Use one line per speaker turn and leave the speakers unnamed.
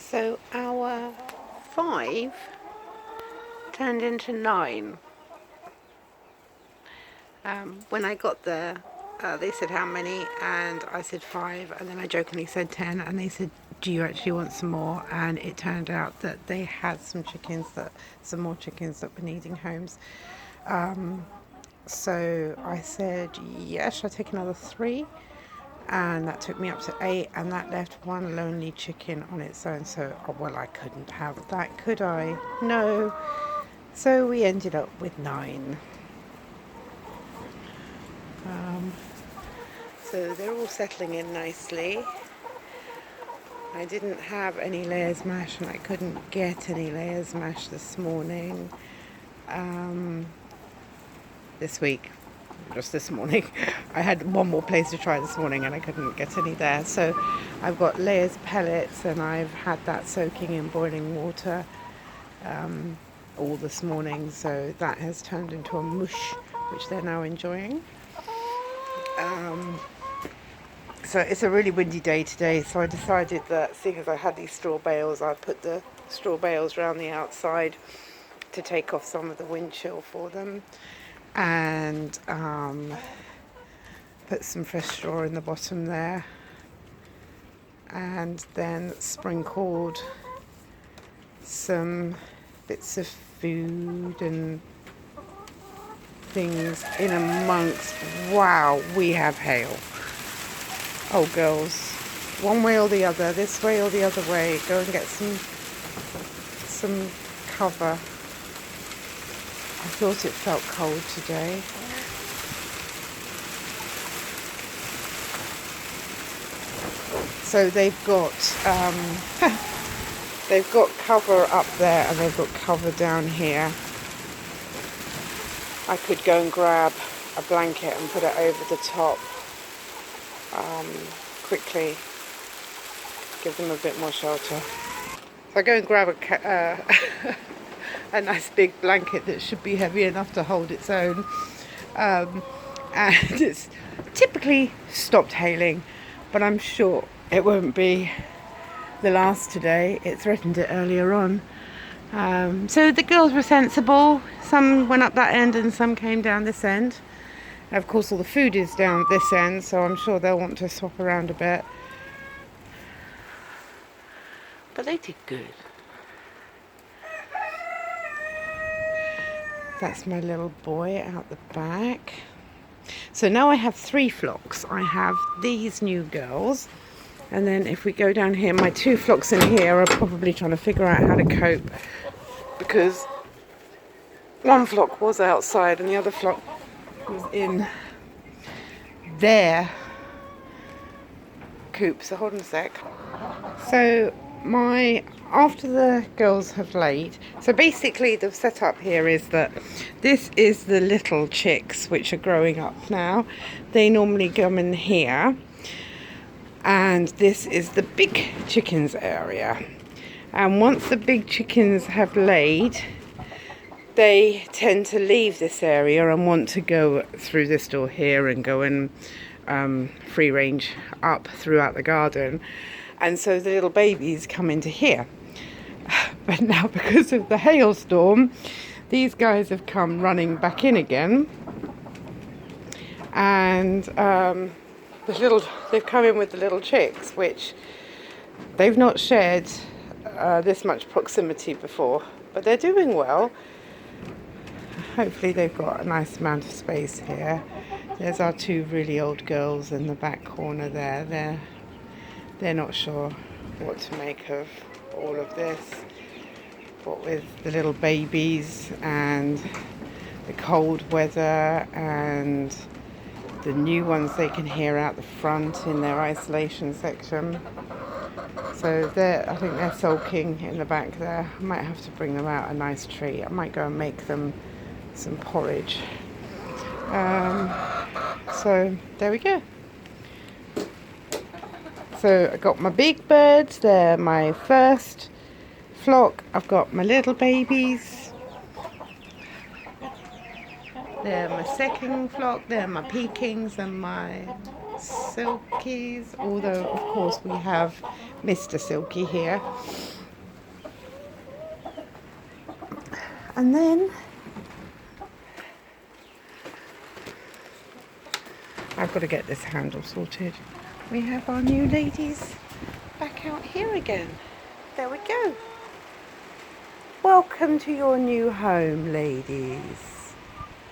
So our 5 turned into 9. When I got there, they said how many, and I said 5, and then I jokingly said 10, and they said, do you actually want some more? And it turned out that they had some more chickens that were needing homes. So I said, yes, I'll take another 3. And that took me up to 8, and that left one lonely chicken on its own. So, well, I couldn't have that, could I? No. So we ended up with 9. So they're all settling in nicely. I didn't have any layers mash, and I couldn't get any layers mash this morning. This week, just this morning. I had one more place to try this morning and I couldn't get any there. So I've got layers pellets, and I've had that soaking in boiling water all this morning. So that has turned into a mush, which they're now enjoying. So it's a really windy day today, so I decided that seeing as I had these straw bales, I'd put the straw bales around the outside to take off some of the wind chill for them, and put some fresh straw in the bottom there, and then sprinkled some bits of food and things in amongst. Wow, we have hail. Oh girls, one way or the other, this way or the other way, go and get some cover. I thought it felt cold today. So they've got cover up there, and they've got cover down here. I could go and grab a blanket and put it over the top quickly, give them a bit more shelter. So I go and grab a nice big blanket that should be heavy enough to hold its own, and it's typically stopped hailing, but I'm sure it won't be the last today. It threatened it earlier on. So the girls were sensible. Some went up that end and some came down this end. Of course, all the food is down this end, so I'm sure they'll want to swap around a bit. But they did good. That's my little boy out the back. So now I have 3 flocks. I have these new girls, and then if we go down here, my 2 flocks in here are probably trying to figure out how to cope, because one flock was outside and the other flock was in their coop. So hold on a sec. So after the girls have laid, so basically the setup here is that this is the little chicks which are growing up now. They normally come in here, and this is the big chickens area. And once the big chickens have laid, they tend to leave this area and want to go through this door here and go and free range up throughout the garden. And so the little babies come into here. But now, because of the hailstorm, these guys have come running back in again. And they've come in with the little chicks, which they've not shared this much proximity before. But they're doing well. Hopefully they've got a nice amount of space here. There's our 2 really old girls in the back corner there. They're not sure what to make of all of this. What with the little babies and the cold weather and the new ones they can hear out the front in their isolation section. So I think they're sulking in the back there. I might have to bring them out a nice treat. I might go and make them some porridge. So there we go. So I got my big birds. They're my first flock. I've got my little babies. They're my second flock. They're my Pekings and my Silkies. Although, of course, we have Mr. Silky here. And then I've got to get this handle sorted. We have our new ladies back out here again. There we go. Welcome to your new home, ladies.